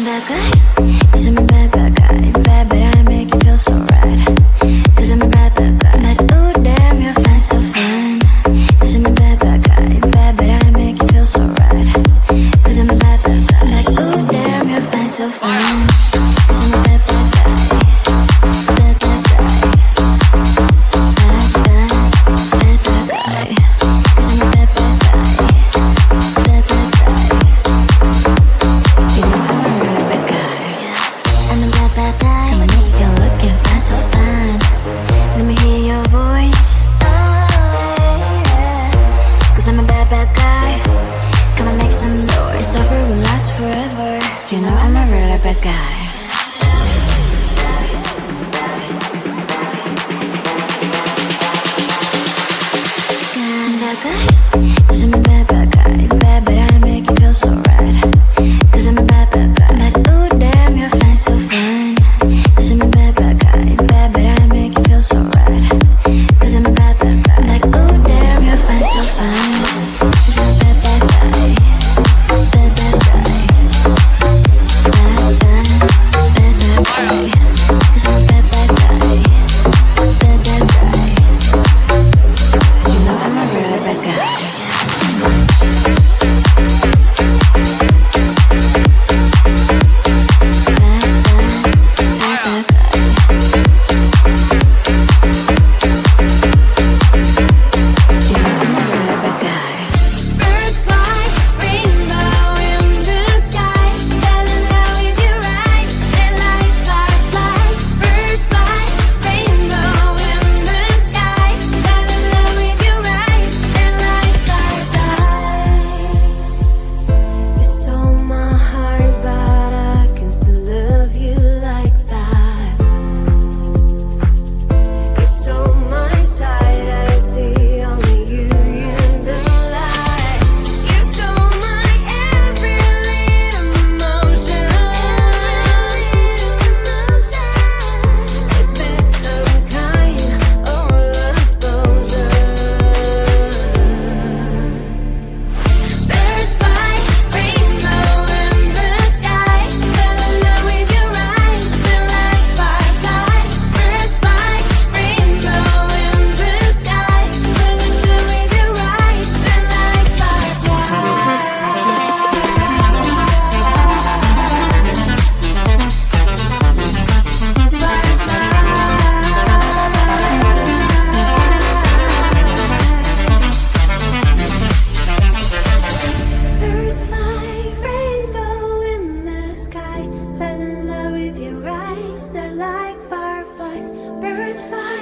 bad guy, 'cause I'm a bad, bad guy. Bad, but I make you feel so right. 'Cause I'm a bad, bad guy. But ooh, damn, you're fine, so fine. 'Cause I'm a bad, bad guy. Bad, but I make you feel so right. 'Cause I'm a bad, bad guy. But ooh, damn, you're fine, so fine. 'Cause I'm a bad, bad guy. Bad, bad guy. Bad, bad, bad, bad guy. 'Cause I'm a bad, bad guy. Bad, bad guy. You know I'm a really bad guy. I'm a bad, bad guy. Come on, you're looking fine, so fine. Let me hear your voice. Cause I'm a bad, bad guy. Come on, make some noise. It's over, will last forever. You know I'm a really bad guy. Bad guy, 'cause I'm a bad, bad guy. Bad, but I make you feel so right. 'Cause I'm a bad, bad guy. But ooh, damn, you're fine, so fine. 'Cause I'm a bad, bad guy. Bad, but I make you feel so right. 'Cause I'm a bad, bad guy. But ooh, damn, you're fine, so fine. 'Cause I'm a bad, bad guy. Bad, bad guy. Bad, bad, bad, bad guy. 'Cause I'm a bad, bad guy. Bad, bad guy. You know I'm a really bad guy. They're like fireflies, birds fly.